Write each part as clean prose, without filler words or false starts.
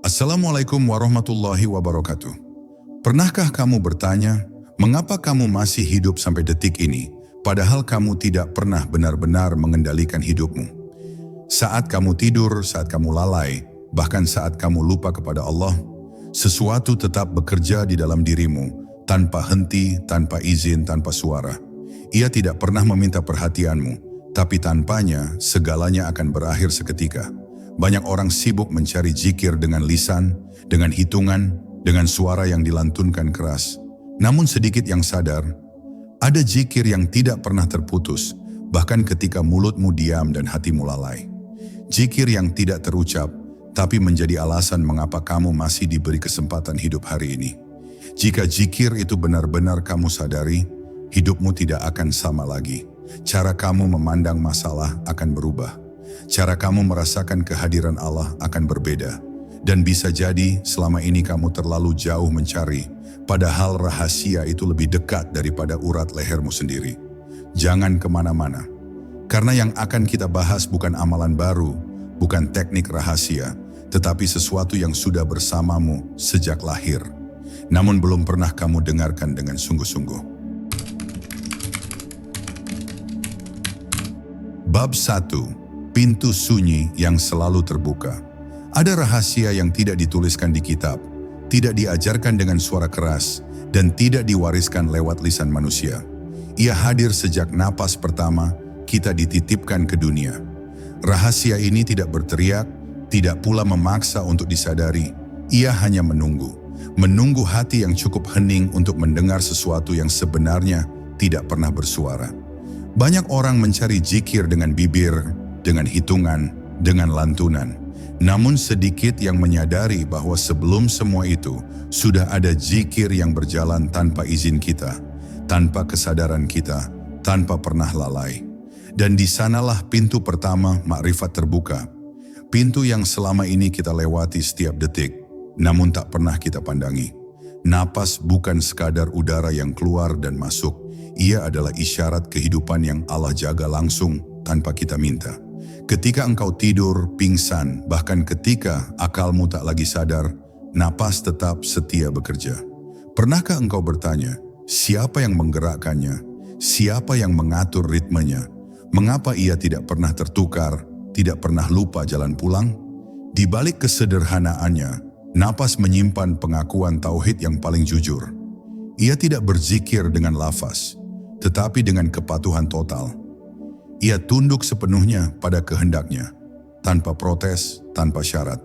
Assalamualaikum warahmatullahi wabarakatuh. Pernahkah kamu bertanya, mengapa kamu masih hidup sampai detik ini, padahal kamu tidak pernah benar-benar mengendalikan hidupmu? Saat kamu tidur, saat kamu lalai, bahkan saat kamu lupa kepada Allah, sesuatu tetap bekerja di dalam dirimu, tanpa henti, tanpa izin, tanpa suara. Ia tidak pernah meminta perhatianmu, tapi tanpanya segalanya akan berakhir seketika. Banyak orang sibuk mencari zikir dengan lisan, dengan hitungan, dengan suara yang dilantunkan keras. Namun sedikit yang sadar, ada zikir yang tidak pernah terputus, bahkan ketika mulutmu diam dan hatimu lalai. Zikir yang tidak terucap, tapi menjadi alasan mengapa kamu masih diberi kesempatan hidup hari ini. Jika zikir itu benar-benar kamu sadari, hidupmu tidak akan sama lagi. Cara kamu memandang masalah akan berubah. Cara kamu merasakan kehadiran Allah akan berbeda. Dan bisa jadi selama ini kamu terlalu jauh mencari, padahal rahasia itu lebih dekat daripada urat lehermu sendiri. Jangan kemana-mana. Karena yang akan kita bahas bukan amalan baru, bukan teknik rahasia, tetapi sesuatu yang sudah bersamamu sejak lahir. Namun belum pernah kamu dengarkan dengan sungguh-sungguh. Bab 1. Pintu sunyi yang selalu terbuka. Ada rahasia yang tidak dituliskan di kitab, tidak diajarkan dengan suara keras, dan tidak diwariskan lewat lisan manusia. Ia hadir sejak napas pertama kita dititipkan ke dunia. Rahasia ini tidak berteriak, tidak pula memaksa untuk disadari. Ia hanya menunggu hati yang cukup hening untuk mendengar sesuatu yang sebenarnya tidak pernah bersuara. Banyak orang mencari zikir dengan bibir, dengan hitungan, dengan lantunan. Namun sedikit yang menyadari bahwa sebelum semua itu, sudah ada zikir yang berjalan tanpa izin kita, tanpa kesadaran kita, tanpa pernah lalai. Dan di sanalah pintu pertama makrifat terbuka. Pintu yang selama ini kita lewati setiap detik, namun tak pernah kita pandangi. Napas bukan sekadar udara yang keluar dan masuk. Ia adalah isyarat kehidupan yang Allah jaga langsung tanpa kita minta. Ketika engkau tidur, pingsan, bahkan ketika akalmu tak lagi sadar, napas tetap setia bekerja. Pernahkah engkau bertanya, siapa yang menggerakkannya? Siapa yang mengatur ritmenya? Mengapa ia tidak pernah tertukar, tidak pernah lupa jalan pulang? Di balik kesederhanaannya, napas menyimpan pengakuan tauhid yang paling jujur. Ia tidak berzikir dengan lafaz, tetapi dengan kepatuhan total. Ia tunduk sepenuhnya pada kehendaknya, tanpa protes, tanpa syarat.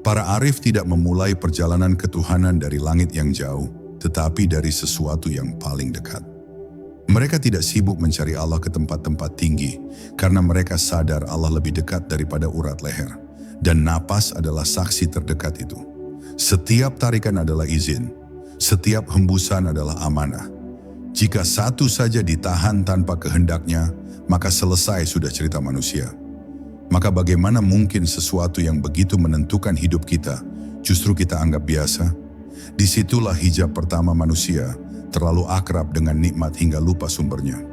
Para arif tidak memulai perjalanan ketuhanan dari langit yang jauh, tetapi dari sesuatu yang paling dekat. Mereka tidak sibuk mencari Allah ke tempat-tempat tinggi, karena mereka sadar Allah lebih dekat daripada urat leher. Dan napas adalah saksi terdekat itu. Setiap tarikan adalah izin, setiap hembusan adalah amanah. Jika satu saja ditahan tanpa kehendaknya, maka selesai sudah cerita manusia. Maka bagaimana mungkin sesuatu yang begitu menentukan hidup kita, justru kita anggap biasa? Disitulah hijab pertama manusia, terlalu akrab dengan nikmat hingga lupa sumbernya.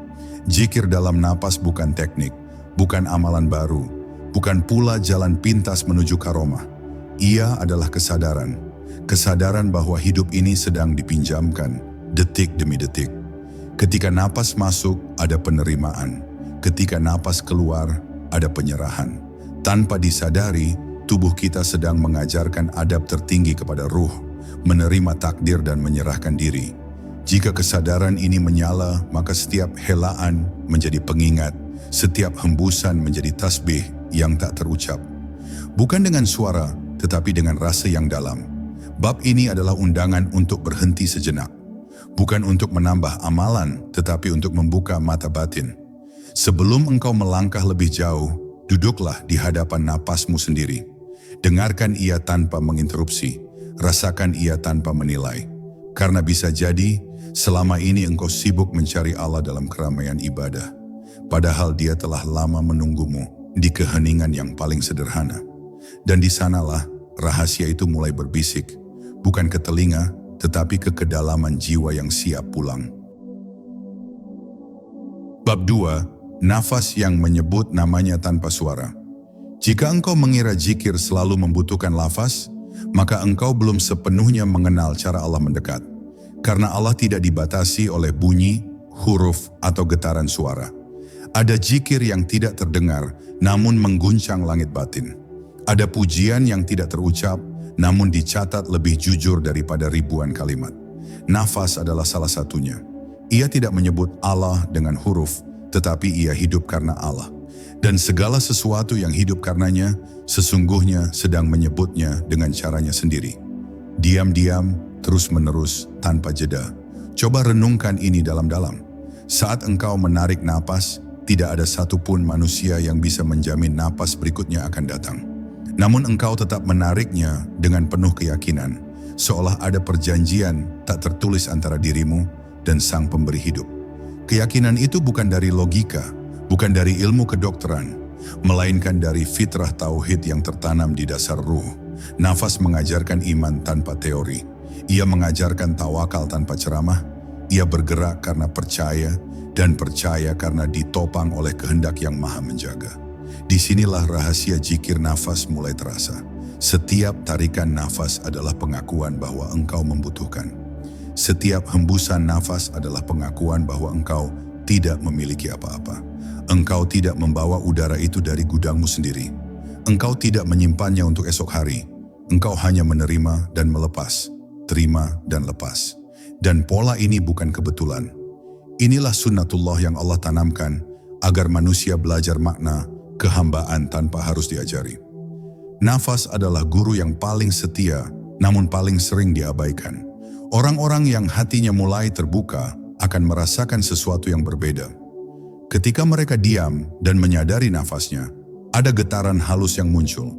Zikir dalam napas bukan teknik, bukan amalan baru, bukan pula jalan pintas menuju karomah. Ia adalah kesadaran. Kesadaran bahwa hidup ini sedang dipinjamkan, detik demi detik. Ketika napas masuk, ada penerimaan. Ketika napas keluar, ada penyerahan. Tanpa disadari, tubuh kita sedang mengajarkan adab tertinggi kepada ruh, menerima takdir dan menyerahkan diri. Jika kesadaran ini menyala, maka setiap helaan menjadi pengingat, setiap hembusan menjadi tasbih yang tak terucap. Bukan dengan suara, tetapi dengan rasa yang dalam. Bab ini adalah undangan untuk berhenti sejenak. Bukan untuk menambah amalan, tetapi untuk membuka mata batin. Sebelum engkau melangkah lebih jauh, duduklah di hadapan napasmu sendiri. Dengarkan ia tanpa menginterupsi, rasakan ia tanpa menilai. Karena bisa jadi, selama ini engkau sibuk mencari Allah dalam keramaian ibadah. Padahal dia telah lama menunggumu di keheningan yang paling sederhana. Dan di sanalah rahasia itu mulai berbisik, bukan ke telinga, tetapi ke kedalaman jiwa yang siap pulang. Bab 2. Nafas yang menyebut namanya tanpa suara. Jika engkau mengira zikir selalu membutuhkan lafaz, maka engkau belum sepenuhnya mengenal cara Allah mendekat. Karena Allah tidak dibatasi oleh bunyi, huruf, atau getaran suara. Ada zikir yang tidak terdengar, namun mengguncang langit batin. Ada pujian yang tidak terucap, namun dicatat lebih jujur daripada ribuan kalimat. Nafas adalah salah satunya. Ia tidak menyebut Allah dengan huruf, tetapi ia hidup karena Allah. Dan segala sesuatu yang hidup karenanya, sesungguhnya sedang menyebutnya dengan caranya sendiri. Diam-diam, terus-menerus, tanpa jeda. Coba renungkan ini dalam-dalam. Saat engkau menarik napas, tidak ada satupun manusia yang bisa menjamin napas berikutnya akan datang. Namun engkau tetap menariknya dengan penuh keyakinan, seolah ada perjanjian tak tertulis antara dirimu dan Sang Pemberi hidup. Keyakinan itu bukan dari logika, bukan dari ilmu kedokteran, melainkan dari fitrah tauhid yang tertanam di dasar ruh. Nafas mengajarkan iman tanpa teori. Ia mengajarkan tawakal tanpa ceramah. Ia bergerak karena percaya, dan percaya karena ditopang oleh kehendak yang maha menjaga. Disinilah rahasia zikir nafas mulai terasa. Setiap tarikan nafas adalah pengakuan bahwa engkau membutuhkan. Setiap hembusan nafas adalah pengakuan bahwa engkau tidak memiliki apa-apa. Engkau tidak membawa udara itu dari gudangmu sendiri. Engkau tidak menyimpannya untuk esok hari. Engkau hanya menerima dan melepas, terima dan lepas. Dan pola ini bukan kebetulan. Inilah sunnatullah yang Allah tanamkan agar manusia belajar makna kehambaan tanpa harus diajari. Nafas adalah guru yang paling setia, namun paling sering diabaikan. Orang-orang yang hatinya mulai terbuka akan merasakan sesuatu yang berbeda. Ketika mereka diam dan menyadari nafasnya, ada getaran halus yang muncul.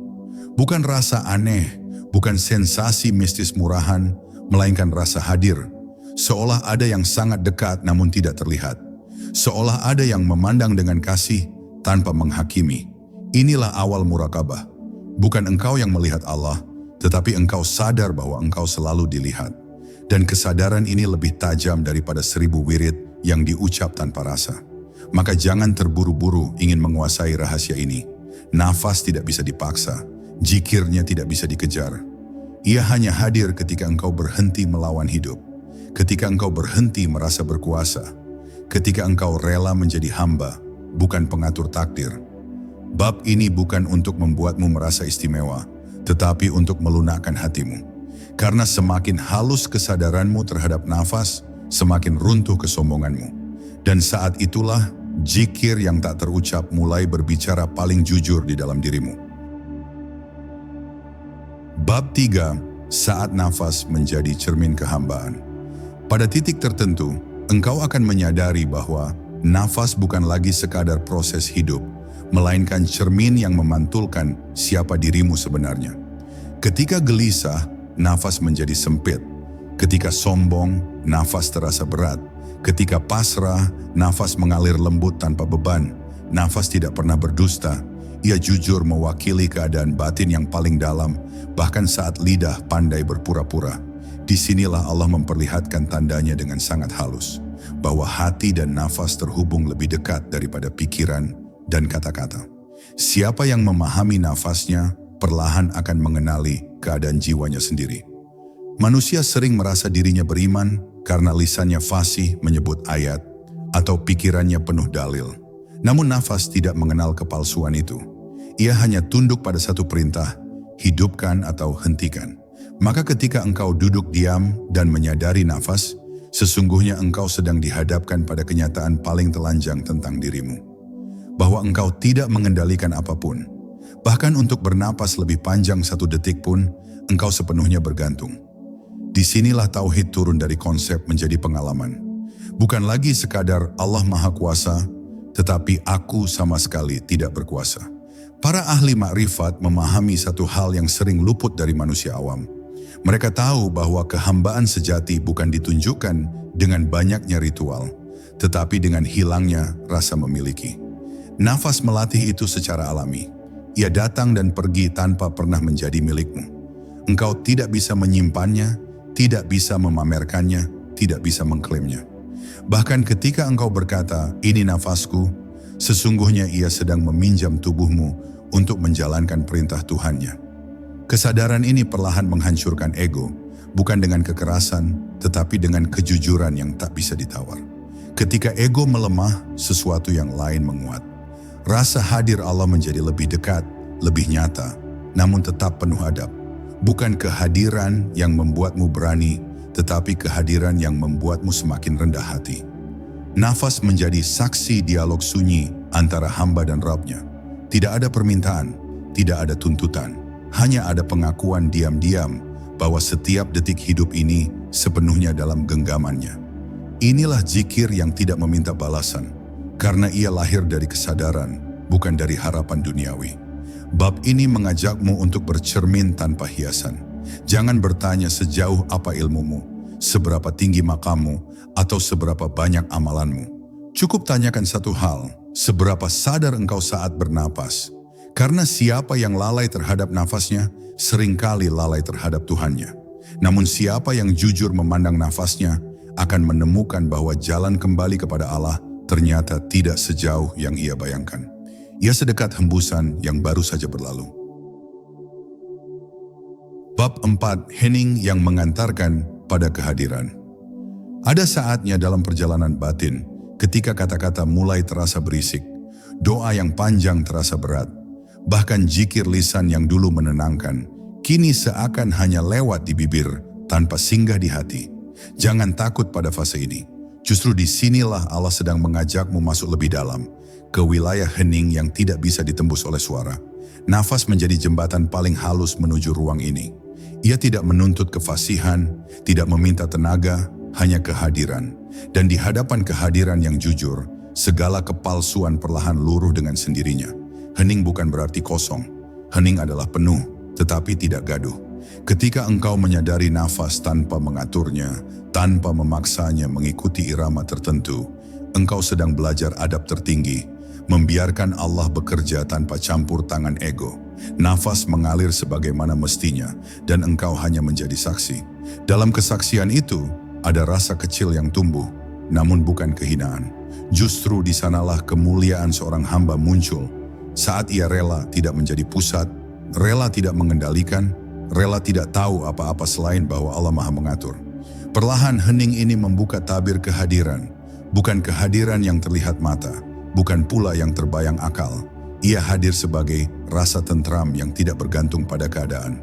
Bukan rasa aneh, bukan sensasi mistis murahan, melainkan rasa hadir. Seolah ada yang sangat dekat namun tidak terlihat. Seolah ada yang memandang dengan kasih tanpa menghakimi. Inilah awal murakabah. Bukan engkau yang melihat Allah, tetapi engkau sadar bahwa engkau selalu dilihat. Dan kesadaran ini lebih tajam daripada 1000 wirid yang diucap tanpa rasa. Maka jangan terburu-buru ingin menguasai rahasia ini. Nafas tidak bisa dipaksa, zikirnya tidak bisa dikejar. Ia hanya hadir ketika engkau berhenti melawan hidup. Ketika engkau berhenti merasa berkuasa, ketika engkau rela menjadi hamba, bukan pengatur takdir. Bab ini bukan untuk membuatmu merasa istimewa, tetapi untuk melunakkan hatimu. Karena semakin halus kesadaranmu terhadap nafas, semakin runtuh kesombonganmu. Dan saat itulah, zikir yang tak terucap mulai berbicara paling jujur di dalam dirimu. Bab 3, saat nafas menjadi cermin kehambaan. Pada titik tertentu, engkau akan menyadari bahwa nafas bukan lagi sekadar proses hidup, melainkan cermin yang memantulkan siapa dirimu sebenarnya. Ketika gelisah, nafas menjadi sempit. Ketika sombong, nafas terasa berat. Ketika pasrah, nafas mengalir lembut tanpa beban. Nafas tidak pernah berdusta. Ia jujur mewakili keadaan batin yang paling dalam, bahkan saat lidah pandai berpura-pura. Disinilah Allah memperlihatkan tandanya dengan sangat halus, bahwa hati dan nafas terhubung lebih dekat daripada pikiran dan kata-kata. Siapa yang memahami nafasnya, perlahan akan mengenali keadaan jiwanya sendiri. Manusia sering merasa dirinya beriman karena lisannya fasih menyebut ayat atau pikirannya penuh dalil. Namun nafas tidak mengenal kepalsuan itu. Ia hanya tunduk pada satu perintah, hidupkan atau hentikan. Maka ketika engkau duduk diam dan menyadari nafas, sesungguhnya engkau sedang dihadapkan pada kenyataan paling telanjang tentang dirimu. Bahwa engkau tidak mengendalikan apapun. Bahkan untuk bernapas lebih panjang 1 detik pun, engkau sepenuhnya bergantung. Disinilah tauhid turun dari konsep menjadi pengalaman. Bukan lagi sekadar Allah Maha Kuasa, tetapi aku sama sekali tidak berkuasa. Para ahli makrifat memahami satu hal yang sering luput dari manusia awam. Mereka tahu bahwa kehambaan sejati bukan ditunjukkan dengan banyaknya ritual, tetapi dengan hilangnya rasa memiliki. Nafas melatih itu secara alami. Ia datang dan pergi tanpa pernah menjadi milikmu. Engkau tidak bisa menyimpannya, tidak bisa memamerkannya, tidak bisa mengklaimnya. Bahkan ketika engkau berkata, "Ini nafasku," sesungguhnya ia sedang meminjam tubuhmu untuk menjalankan perintah Tuhannya. Kesadaran ini perlahan menghancurkan ego, bukan dengan kekerasan, tetapi dengan kejujuran yang tak bisa ditawar. Ketika ego melemah, sesuatu yang lain menguat. Rasa hadir Allah menjadi lebih dekat, lebih nyata, namun tetap penuh adab. Bukan kehadiran yang membuatmu berani, tetapi kehadiran yang membuatmu semakin rendah hati. Nafas menjadi saksi dialog sunyi antara hamba dan Rabb-Nya. Tidak ada permintaan, tidak ada tuntutan. Hanya ada pengakuan diam-diam bahwa setiap detik hidup ini sepenuhnya dalam genggamannya. Inilah zikir yang tidak meminta balasan, karena ia lahir dari kesadaran, bukan dari harapan duniawi. Bab ini mengajakmu untuk bercermin tanpa hiasan. Jangan bertanya sejauh apa ilmumu, seberapa tinggi makammu, atau seberapa banyak amalanmu. Cukup tanyakan satu hal, seberapa sadar engkau saat bernapas. Karena siapa yang lalai terhadap nafasnya, seringkali lalai terhadap Tuhannya. Namun siapa yang jujur memandang nafasnya, akan menemukan bahwa jalan kembali kepada Allah ternyata tidak sejauh yang ia bayangkan. Ia sedekat hembusan yang baru saja berlalu. Bab 4, hening yang mengantarkan pada kehadiran. Ada saatnya dalam perjalanan batin, ketika kata-kata mulai terasa berisik, doa yang panjang terasa berat, bahkan zikir lisan yang dulu menenangkan, kini seakan hanya lewat di bibir tanpa singgah di hati. Jangan takut pada fase ini. Justru disinilah Allah sedang mengajakmu masuk lebih dalam, ke wilayah hening yang tidak bisa ditembus oleh suara. Nafas menjadi jembatan paling halus menuju ruang ini. Ia tidak menuntut kefasihan, tidak meminta tenaga, hanya kehadiran. Dan di hadapan kehadiran yang jujur, segala kepalsuan perlahan luruh dengan sendirinya. Hening bukan berarti kosong. Hening adalah penuh, tetapi tidak gaduh. Ketika engkau menyadari nafas tanpa mengaturnya, tanpa memaksanya mengikuti irama tertentu, engkau sedang belajar adab tertinggi, membiarkan Allah bekerja tanpa campur tangan ego. Nafas mengalir sebagaimana mestinya, dan engkau hanya menjadi saksi. Dalam kesaksian itu, ada rasa kecil yang tumbuh, namun bukan kehinaan. Justru di sanalah kemuliaan seorang hamba muncul, saat ia rela tidak menjadi pusat, rela tidak mengendalikan, rela tidak tahu apa-apa selain bahwa Allah Maha mengatur. Perlahan hening ini membuka tabir kehadiran, bukan kehadiran yang terlihat mata, bukan pula yang terbayang akal. Ia hadir sebagai rasa tentram yang tidak bergantung pada keadaan.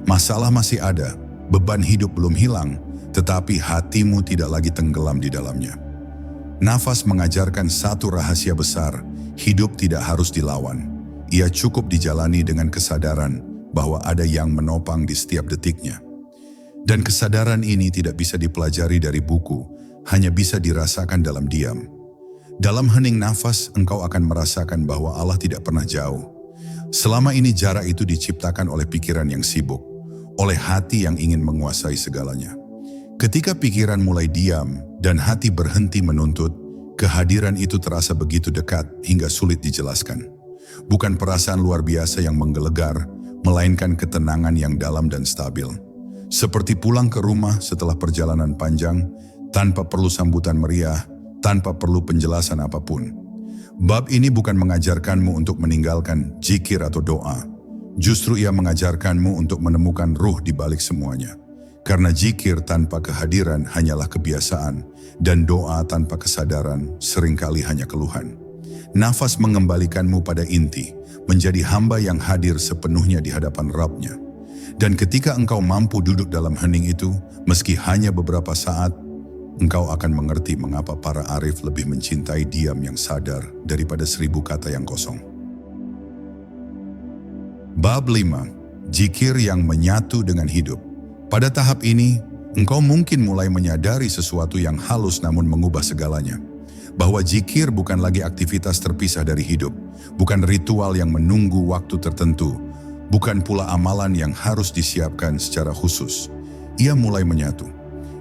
Masalah masih ada, beban hidup belum hilang, tetapi hatimu tidak lagi tenggelam di dalamnya. Nafas mengajarkan satu rahasia besar, hidup tidak harus dilawan. Ia cukup dijalani dengan kesadaran bahwa ada yang menopang di setiap detiknya. Dan kesadaran ini tidak bisa dipelajari dari buku, hanya bisa dirasakan dalam diam. Dalam hening nafas, engkau akan merasakan bahwa Allah tidak pernah jauh. Selama ini jarak itu diciptakan oleh pikiran yang sibuk, oleh hati yang ingin menguasai segalanya. Ketika pikiran mulai diam dan hati berhenti menuntut, kehadiran itu terasa begitu dekat hingga sulit dijelaskan. Bukan perasaan luar biasa yang menggelegar, melainkan ketenangan yang dalam dan stabil. Seperti pulang ke rumah setelah perjalanan panjang, tanpa perlu sambutan meriah, tanpa perlu penjelasan apapun. Bab ini bukan mengajarkanmu untuk meninggalkan zikir atau doa. Justru ia mengajarkanmu untuk menemukan ruh di balik semuanya. Karena zikir tanpa kehadiran hanyalah kebiasaan, dan doa tanpa kesadaran seringkali hanya keluhan. Nafas mengembalikanmu pada inti, menjadi hamba yang hadir sepenuhnya di hadapan Rabb-Nya. Dan ketika engkau mampu duduk dalam hening itu, meski hanya beberapa saat, engkau akan mengerti mengapa para arif lebih mencintai diam yang sadar daripada 1000 kata yang kosong. Bab 5. Zikir yang menyatu dengan hidup. Pada tahap ini, engkau mungkin mulai menyadari sesuatu yang halus namun mengubah segalanya. Bahwa zikir bukan lagi aktivitas terpisah dari hidup, bukan ritual yang menunggu waktu tertentu, bukan pula amalan yang harus disiapkan secara khusus. Ia mulai menyatu.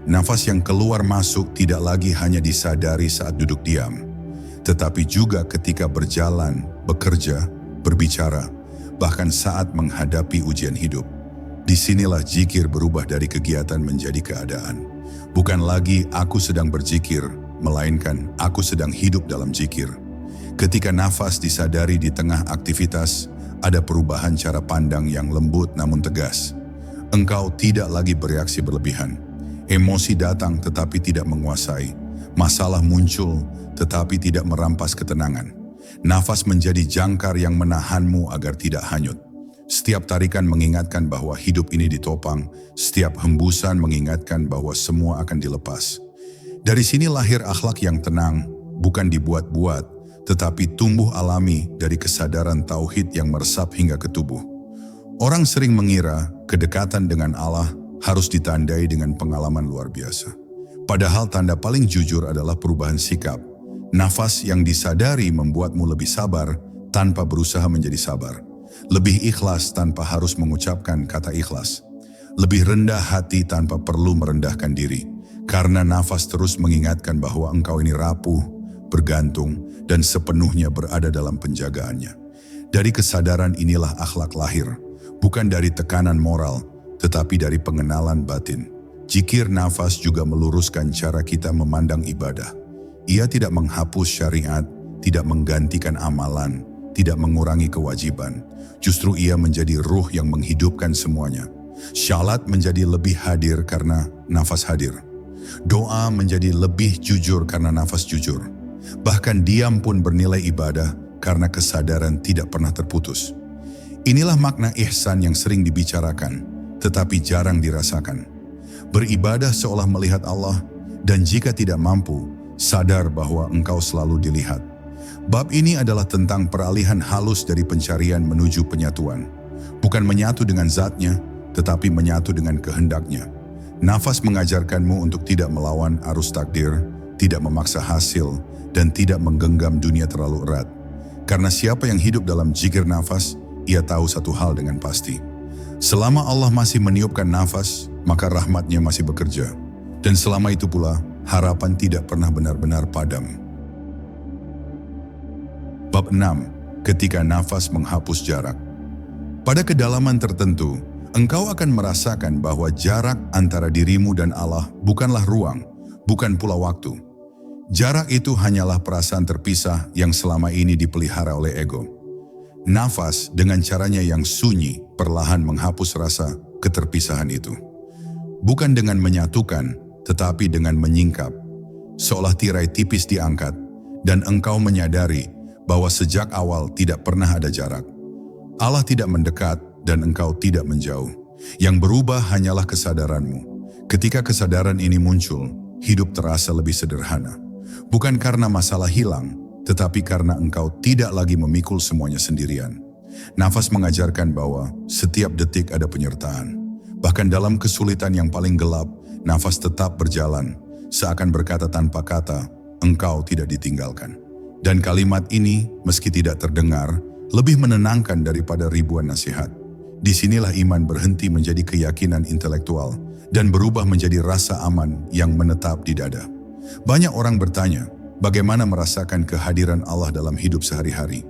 Nafas yang keluar masuk tidak lagi hanya disadari saat duduk diam, tetapi juga ketika berjalan, bekerja, berbicara, bahkan saat menghadapi ujian hidup. Disinilah zikir berubah dari kegiatan menjadi keadaan. Bukan lagi aku sedang berzikir, melainkan aku sedang hidup dalam zikir. Ketika nafas disadari di tengah aktivitas, Ada perubahan cara pandang yang lembut namun tegas. Engkau tidak lagi bereaksi berlebihan. Emosi datang tetapi tidak menguasai. Masalah muncul tetapi tidak merampas ketenangan. Nafas menjadi jangkar yang menahanmu agar tidak hanyut. Setiap tarikan mengingatkan bahwa hidup ini ditopang. Setiap hembusan mengingatkan bahwa semua akan dilepas. Dari sini lahir akhlak yang tenang, bukan dibuat-buat, tetapi tumbuh alami dari kesadaran tauhid yang meresap hingga ke tubuh. Orang sering mengira kedekatan dengan Allah harus ditandai dengan pengalaman luar biasa. Padahal tanda paling jujur adalah perubahan sikap. Nafas yang disadari membuatmu lebih sabar tanpa berusaha menjadi sabar. Lebih ikhlas tanpa harus mengucapkan kata ikhlas. Lebih rendah hati tanpa perlu merendahkan diri. Karena nafas terus mengingatkan bahwa engkau ini rapuh, bergantung, dan sepenuhnya berada dalam penjagaannya. Dari kesadaran inilah akhlak lahir, bukan dari tekanan moral, tetapi dari pengenalan batin. Zikir nafas juga meluruskan cara kita memandang ibadah. Ia tidak menghapus syariat, tidak menggantikan amalan, tidak mengurangi kewajiban. Justru ia menjadi ruh yang menghidupkan semuanya. Syalat menjadi lebih hadir karena nafas hadir. Doa menjadi lebih jujur karena nafas jujur. Bahkan diam pun bernilai ibadah karena kesadaran tidak pernah terputus. Inilah makna ihsan yang sering dibicarakan, tetapi jarang dirasakan. Beribadah seolah melihat Allah, dan jika tidak mampu, sadar bahwa engkau selalu dilihat. Bab ini adalah tentang peralihan halus dari pencarian menuju penyatuan. Bukan menyatu dengan zatnya, tetapi menyatu dengan kehendaknya. Nafas mengajarkanmu untuk tidak melawan arus takdir, tidak memaksa hasil, dan tidak menggenggam dunia terlalu erat. Karena siapa yang hidup dalam zikir nafas, ia tahu satu hal dengan pasti. Selama Allah masih meniupkan nafas, maka rahmatnya masih bekerja. Dan selama itu pula, harapan tidak pernah benar-benar padam. Bab 6. Ketika nafas menghapus jarak. Pada kedalaman tertentu, engkau akan merasakan bahwa jarak antara dirimu dan Allah bukanlah ruang, bukan pula waktu. Jarak itu hanyalah perasaan terpisah yang selama ini dipelihara oleh ego. Nafas dengan caranya yang sunyi perlahan menghapus rasa keterpisahan itu. Bukan dengan menyatukan, tetapi dengan menyingkap. Seolah tirai tipis diangkat, dan engkau menyadari bahwa sejak awal tidak pernah ada jarak. Allah tidak mendekat, dan engkau tidak menjauh. Yang berubah hanyalah kesadaranmu. Ketika kesadaran ini muncul, hidup terasa lebih sederhana. Bukan karena masalah hilang, tetapi karena engkau tidak lagi memikul semuanya sendirian. Nafas mengajarkan bahwa setiap detik ada penyertaan. Bahkan dalam kesulitan yang paling gelap, nafas tetap berjalan, seakan berkata tanpa kata, engkau tidak ditinggalkan. Dan kalimat ini, meski tidak terdengar, lebih menenangkan daripada ribuan nasihat. Disinilah iman berhenti menjadi keyakinan intelektual dan berubah menjadi rasa aman yang menetap di dada. Banyak orang bertanya, bagaimana merasakan kehadiran Allah dalam hidup sehari-hari?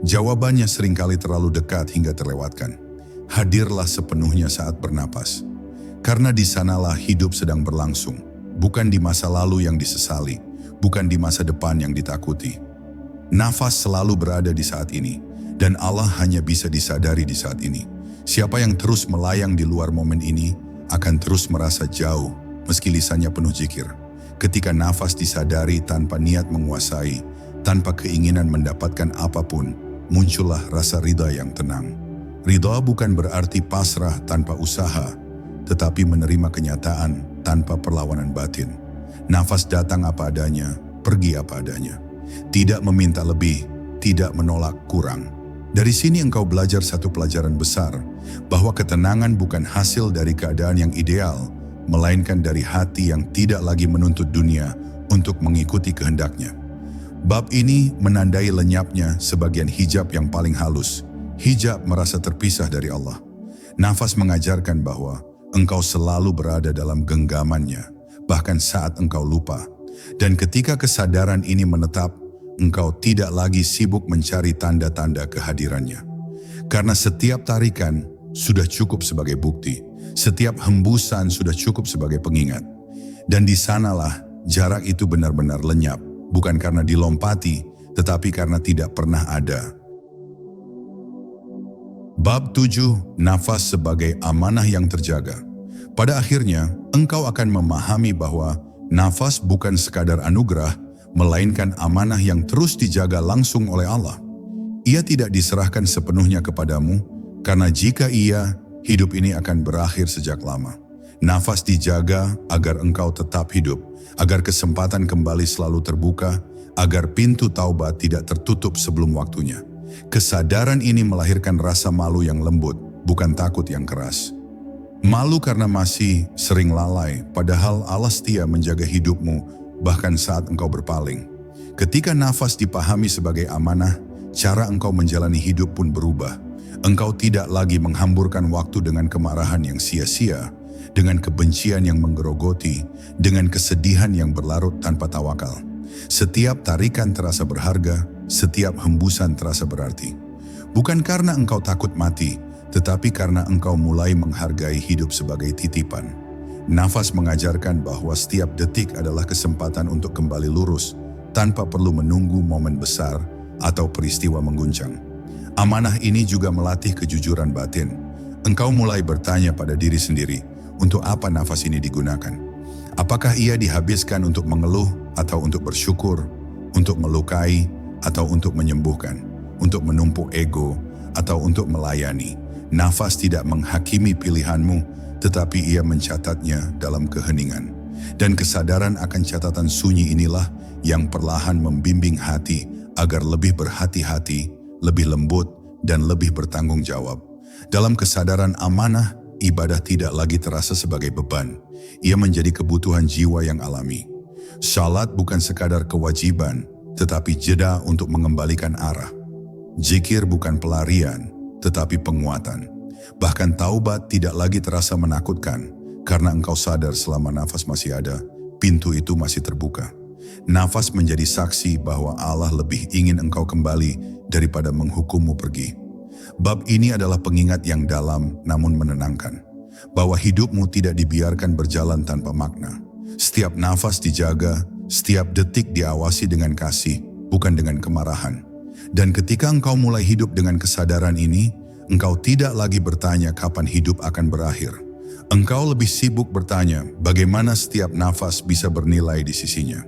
Jawabannya seringkali terlalu dekat hingga terlewatkan. Hadirlah sepenuhnya saat bernapas. Karena di sanalah hidup sedang berlangsung, bukan di masa lalu yang disesali, bukan di masa depan yang ditakuti. Nafas selalu berada di saat ini, dan Allah hanya bisa disadari di saat ini. Siapa yang terus melayang di luar momen ini akan terus merasa jauh meski lisannya penuh zikir. Ketika nafas disadari tanpa niat menguasai, tanpa keinginan mendapatkan apapun, muncullah rasa ridha yang tenang. Ridha bukan berarti pasrah tanpa usaha, tetapi menerima kenyataan tanpa perlawanan batin. Nafas datang apa adanya, pergi apa adanya. Tidak meminta lebih, tidak menolak kurang. Dari sini engkau belajar satu pelajaran besar, bahwa ketenangan bukan hasil dari keadaan yang ideal, melainkan dari hati yang tidak lagi menuntut dunia untuk mengikuti kehendaknya. Bab ini menandai lenyapnya sebagian hijab yang paling halus, hijab merasa terpisah dari Allah. Nafas mengajarkan bahwa engkau selalu berada dalam genggamannya, bahkan saat engkau lupa. Dan ketika kesadaran ini menetap, engkau tidak lagi sibuk mencari tanda-tanda kehadirannya. Karena setiap tarikan sudah cukup sebagai bukti, setiap hembusan sudah cukup sebagai pengingat. Dan di sanalah jarak itu benar-benar lenyap, bukan karena dilompati, tetapi karena tidak pernah ada. Bab 7, nafas sebagai amanah yang terjaga. Pada akhirnya, engkau akan memahami bahwa nafas bukan sekadar anugerah, melainkan amanah yang terus dijaga langsung oleh Allah. Ia tidak diserahkan sepenuhnya kepadamu, karena jika iya, hidup ini akan berakhir sejak lama. Nafas dijaga agar engkau tetap hidup, agar kesempatan kembali selalu terbuka, agar pintu taubat tidak tertutup sebelum waktunya. Kesadaran ini melahirkan rasa malu yang lembut, bukan takut yang keras. Malu karena masih sering lalai, padahal Allah setia menjaga hidupmu bahkan saat engkau berpaling. Ketika nafas dipahami sebagai amanah, cara engkau menjalani hidup pun berubah. Engkau tidak lagi menghamburkan waktu dengan kemarahan yang sia-sia, dengan kebencian yang menggerogoti, dengan kesedihan yang berlarut tanpa tawakal. Setiap tarikan terasa berharga, setiap hembusan terasa berarti. Bukan karena engkau takut mati, tetapi karena engkau mulai menghargai hidup sebagai titipan. Nafas mengajarkan bahwa setiap detik adalah kesempatan untuk kembali lurus, tanpa perlu menunggu momen besar atau peristiwa mengguncang. Amanah ini juga melatih kejujuran batin. Engkau mulai bertanya pada diri sendiri, untuk apa nafas ini digunakan? Apakah ia dihabiskan untuk mengeluh atau untuk bersyukur, untuk melukai atau untuk menyembuhkan, untuk menumpuk ego atau untuk melayani? Nafas tidak menghakimi pilihanmu, tetapi ia mencatatnya dalam keheningan. Dan kesadaran akan catatan sunyi inilah yang perlahan membimbing hati agar lebih berhati-hati, lebih lembut, dan lebih bertanggung jawab. Dalam kesadaran amanah, ibadah tidak lagi terasa sebagai beban. Ia menjadi kebutuhan jiwa yang alami. Salat bukan sekadar kewajiban, tetapi jeda untuk mengembalikan arah. Zikir bukan pelarian, tetapi penguatan. Bahkan taubat tidak lagi terasa menakutkan, karena engkau sadar selama nafas masih ada, pintu itu masih terbuka. Nafas menjadi saksi bahwa Allah lebih ingin engkau kembali daripada menghukummu pergi. Bab ini adalah pengingat yang dalam namun menenangkan, bahwa hidupmu tidak dibiarkan berjalan tanpa makna. Setiap nafas dijaga, setiap detik diawasi dengan kasih, bukan dengan kemarahan. Dan ketika engkau mulai hidup dengan kesadaran ini, engkau tidak lagi bertanya kapan hidup akan berakhir. Engkau lebih sibuk bertanya bagaimana setiap nafas bisa bernilai di sisinya.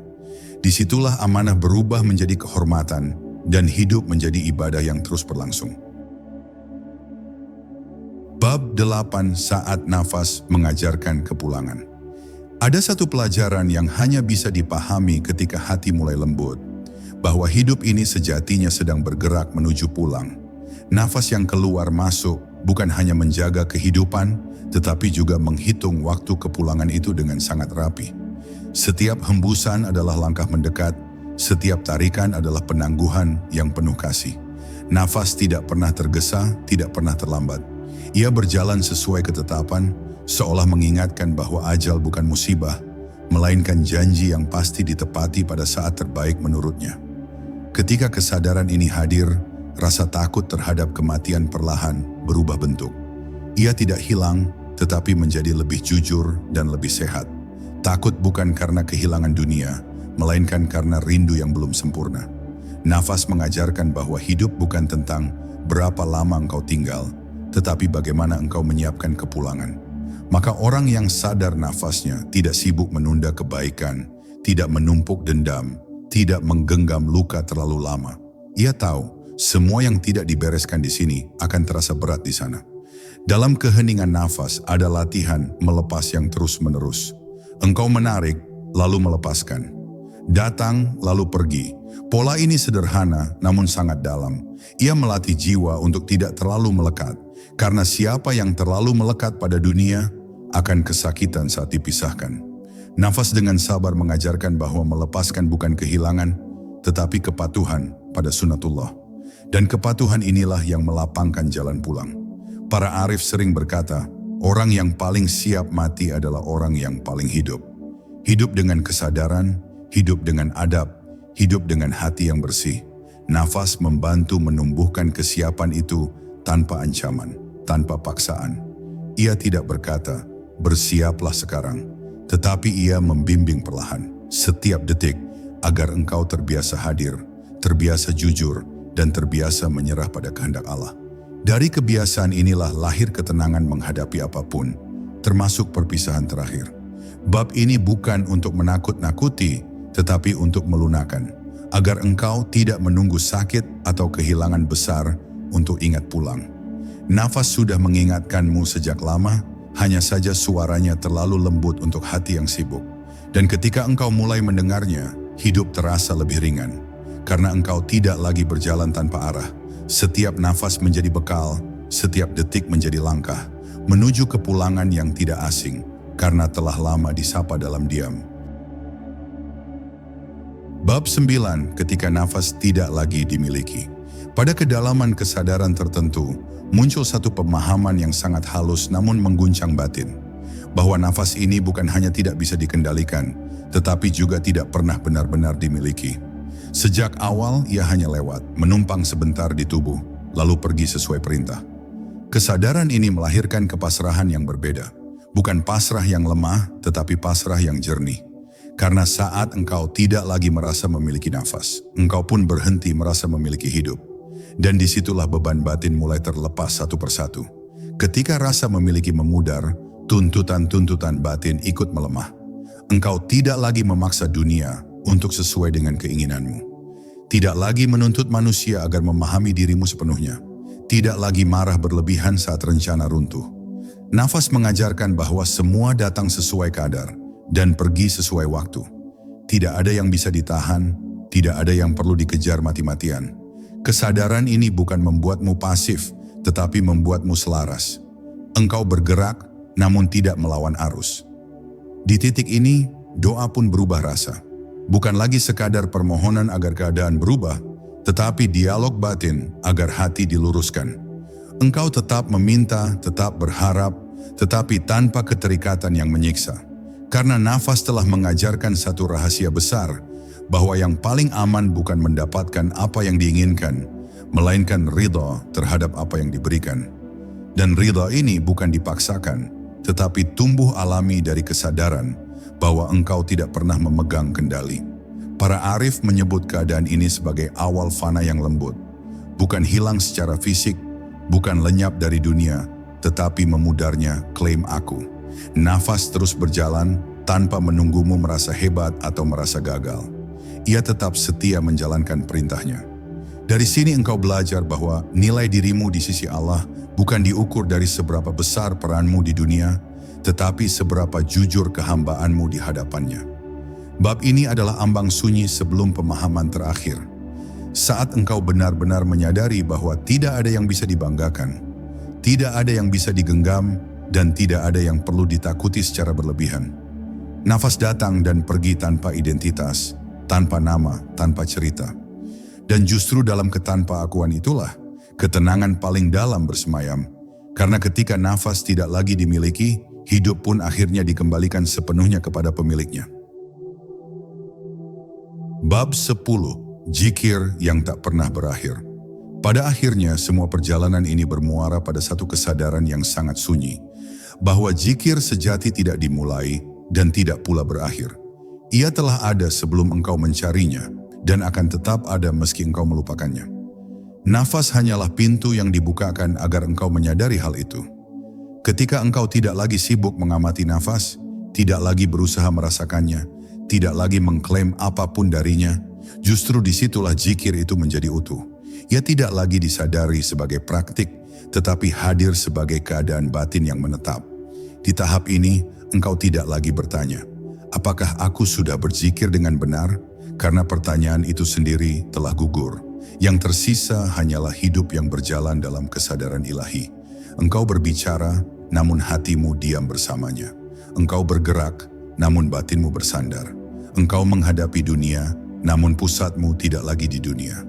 Disitulah amanah berubah menjadi kehormatan dan hidup menjadi ibadah yang terus berlangsung. Bab 8, saat nafas mengajarkan kepulangan. Ada satu pelajaran yang hanya bisa dipahami ketika hati mulai lembut, bahwa hidup ini sejatinya sedang bergerak menuju pulang. Nafas yang keluar masuk bukan hanya menjaga kehidupan, tetapi juga menghitung waktu kepulangan itu dengan sangat rapi. Setiap hembusan adalah langkah mendekat, setiap tarikan adalah penangguhan yang penuh kasih. Nafas tidak pernah tergesa, tidak pernah terlambat. Ia berjalan sesuai ketetapan, seolah mengingatkan bahwa ajal bukan musibah, melainkan janji yang pasti ditepati pada saat terbaik menurutnya. Ketika kesadaran ini hadir, rasa takut terhadap kematian perlahan berubah bentuk. Ia tidak hilang, tetapi menjadi lebih jujur dan lebih sehat. Takut bukan karena kehilangan dunia, melainkan karena rindu yang belum sempurna. Nafas mengajarkan bahwa hidup bukan tentang berapa lama engkau tinggal, tetapi bagaimana engkau menyiapkan kepulangan. Maka orang yang sadar nafasnya tidak sibuk menunda kebaikan, tidak menumpuk dendam, tidak menggenggam luka terlalu lama. Ia tahu semua yang tidak dibereskan di sini akan terasa berat di sana. Dalam keheningan nafas ada latihan melepas yang terus-menerus. Engkau menarik, lalu melepaskan. Datang, lalu pergi. Pola ini sederhana, namun sangat dalam. Ia melatih jiwa untuk tidak terlalu melekat. Karena siapa yang terlalu melekat pada dunia akan kesakitan saat dipisahkan. Nafas dengan sabar mengajarkan bahwa melepaskan bukan kehilangan, tetapi kepatuhan pada sunatullah. Dan kepatuhan inilah yang melapangkan jalan pulang. Para arif sering berkata, orang yang paling siap mati adalah orang yang paling hidup. Hidup dengan kesadaran, hidup dengan adab, hidup dengan hati yang bersih. Nafas membantu menumbuhkan kesiapan itu tanpa ancaman, tanpa paksaan. Ia tidak berkata, bersiaplah sekarang, tetapi ia membimbing perlahan, setiap detik, agar engkau terbiasa hadir, terbiasa jujur, dan terbiasa menyerah pada kehendak Allah. Dari kebiasaan inilah lahir ketenangan menghadapi apapun, termasuk perpisahan terakhir. Bab ini bukan untuk menakut-nakuti, tetapi untuk melunakkan, agar engkau tidak menunggu sakit atau kehilangan besar untuk ingat pulang. Nafas sudah mengingatkanmu sejak lama, hanya saja suaranya terlalu lembut untuk hati yang sibuk. Dan ketika engkau mulai mendengarnya, hidup terasa lebih ringan. Karena engkau tidak lagi berjalan tanpa arah. Setiap nafas menjadi bekal, setiap detik menjadi langkah, menuju kepulangan yang tidak asing, karena telah lama disapa dalam diam. Bab 9, ketika nafas tidak lagi dimiliki. Pada kedalaman kesadaran tertentu, muncul satu pemahaman yang sangat halus namun mengguncang batin, bahwa nafas ini bukan hanya tidak bisa dikendalikan, tetapi juga tidak pernah benar-benar dimiliki. Sejak awal ia hanya lewat, menumpang sebentar di tubuh, lalu pergi sesuai perintah. Kesadaran ini melahirkan kepasrahan yang berbeda, bukan pasrah yang lemah, tetapi pasrah yang jernih. Karena saat engkau tidak lagi merasa memiliki nafas, engkau pun berhenti merasa memiliki hidup. Dan disitulah beban batin mulai terlepas satu persatu. Ketika rasa memiliki memudar, tuntutan-tuntutan batin ikut melemah. Engkau tidak lagi memaksa dunia untuk sesuai dengan keinginanmu. Tidak lagi menuntut manusia agar memahami dirimu sepenuhnya. Tidak lagi marah berlebihan saat rencana runtuh. Nafas mengajarkan bahwa semua datang sesuai kadar dan pergi sesuai waktu. Tidak ada yang bisa ditahan, tidak ada yang perlu dikejar mati-matian. Kesadaran ini bukan membuatmu pasif, tetapi membuatmu selaras. Engkau bergerak, namun tidak melawan arus. Di titik ini, doa pun berubah rasa. Bukan lagi sekadar permohonan agar keadaan berubah, tetapi dialog batin agar hati diluruskan. Engkau tetap meminta, tetap berharap, tetapi tanpa keterikatan yang menyiksa. Karena nafas telah mengajarkan satu rahasia besar, bahwa yang paling aman bukan mendapatkan apa yang diinginkan, melainkan ridha terhadap apa yang diberikan. Dan ridha ini bukan dipaksakan, tetapi tumbuh alami dari kesadaran bahwa engkau tidak pernah memegang kendali. Para arif menyebut keadaan ini sebagai awal fana yang lembut, bukan hilang secara fisik, bukan lenyap dari dunia, tetapi memudarnya klaim aku. Nafas terus berjalan tanpa menunggumu merasa hebat atau merasa gagal. Ia tetap setia menjalankan perintahnya. Dari sini engkau belajar bahwa nilai dirimu di sisi Allah bukan diukur dari seberapa besar peranmu di dunia, tetapi seberapa jujur kehambaanmu di hadapannya. Bab ini adalah ambang sunyi sebelum pemahaman terakhir. Saat engkau benar-benar menyadari bahwa tidak ada yang bisa dibanggakan, tidak ada yang bisa digenggam, dan tidak ada yang perlu ditakuti secara berlebihan. Nafas datang dan pergi tanpa identitas, tanpa nama, tanpa cerita. Dan justru dalam ketanpaakuan itulah, ketenangan paling dalam bersemayam. Karena ketika nafas tidak lagi dimiliki, hidup pun akhirnya dikembalikan sepenuhnya kepada pemiliknya. Bab 10. Zikir yang tak pernah berakhir. Pada akhirnya, semua perjalanan ini bermuara pada satu kesadaran yang sangat sunyi, bahwa zikir sejati tidak dimulai dan tidak pula berakhir. Ia telah ada sebelum engkau mencarinya, dan akan tetap ada meski engkau melupakannya. Nafas hanyalah pintu yang dibukakan agar engkau menyadari hal itu. Ketika engkau tidak lagi sibuk mengamati nafas, tidak lagi berusaha merasakannya, tidak lagi mengklaim apapun darinya, justru disitulah zikir itu menjadi utuh. Ia tidak lagi disadari sebagai praktik, tetapi hadir sebagai keadaan batin yang menetap. Di tahap ini, engkau tidak lagi bertanya, apakah aku sudah berzikir dengan benar? Karena pertanyaan itu sendiri telah gugur. Yang tersisa hanyalah hidup yang berjalan dalam kesadaran ilahi. Engkau berbicara, namun hatimu diam bersamanya. Engkau bergerak, namun batinmu bersandar. Engkau menghadapi dunia, namun pusatmu tidak lagi di dunia.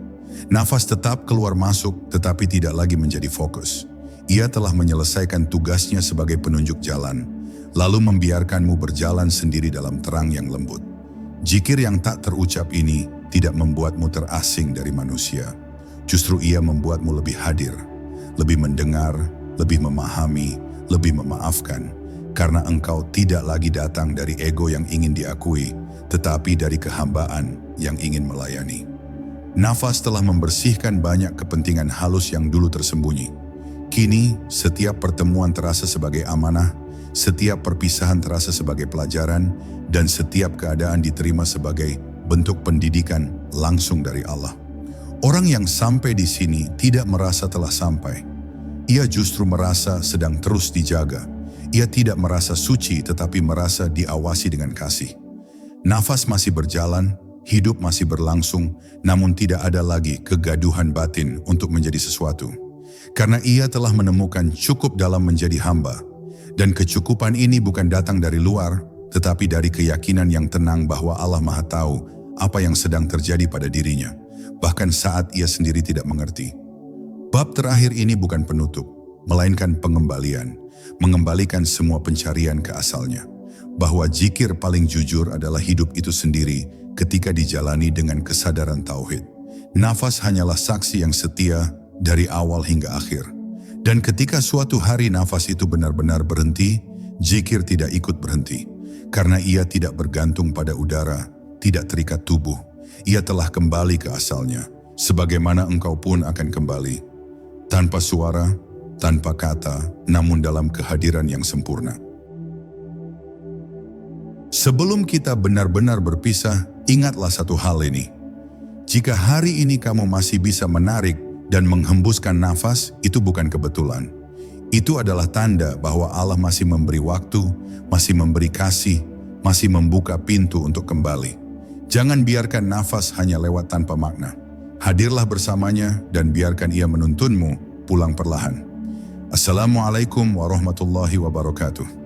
Nafas tetap keluar masuk, tetapi tidak lagi menjadi fokus. Ia telah menyelesaikan tugasnya sebagai penunjuk jalan, lalu membiarkanmu berjalan sendiri dalam terang yang lembut. Zikir yang tak terucap ini tidak membuatmu terasing dari manusia. Justru ia membuatmu lebih hadir, lebih mendengar, lebih memahami, lebih memaafkan. Karena engkau tidak lagi datang dari ego yang ingin diakui, tetapi dari kehambaan yang ingin melayani. Nafas telah membersihkan banyak kepentingan halus yang dulu tersembunyi. Kini, setiap pertemuan terasa sebagai amanah, setiap perpisahan terasa sebagai pelajaran, dan setiap keadaan diterima sebagai bentuk pendidikan langsung dari Allah. Orang yang sampai di sini tidak merasa telah sampai. Ia justru merasa sedang terus dijaga. Ia tidak merasa suci tetapi merasa diawasi dengan kasih. Nafas masih berjalan, hidup masih berlangsung, namun tidak ada lagi kegaduhan batin untuk menjadi sesuatu. Karena ia telah menemukan cukup dalam menjadi hamba. Dan kecukupan ini bukan datang dari luar, tetapi dari keyakinan yang tenang bahwa Allah Maha Tahu apa yang sedang terjadi pada dirinya, bahkan saat ia sendiri tidak mengerti. Bab terakhir ini bukan penutup, melainkan pengembalian, mengembalikan semua pencarian ke asalnya. Bahwa zikir paling jujur adalah hidup itu sendiri ketika dijalani dengan kesadaran tauhid. Nafas hanyalah saksi yang setia dari awal hingga akhir. Dan ketika suatu hari nafas itu benar-benar berhenti, zikir tidak ikut berhenti. Karena ia tidak bergantung pada udara, tidak terikat tubuh. Ia telah kembali ke asalnya, sebagaimana engkau pun akan kembali. Tanpa suara, tanpa kata, namun dalam kehadiran yang sempurna. Sebelum kita benar-benar berpisah, ingatlah satu hal ini. Jika hari ini kamu masih bisa menarik dan menghembuskan nafas, itu bukan kebetulan. Itu adalah tanda bahwa Allah masih memberi waktu, masih memberi kasih, masih membuka pintu untuk kembali. Jangan biarkan nafas hanya lewat tanpa makna. Hadirlah bersamanya dan biarkan ia menuntunmu pulang perlahan. Assalamualaikum warahmatullahi wabarakatuh.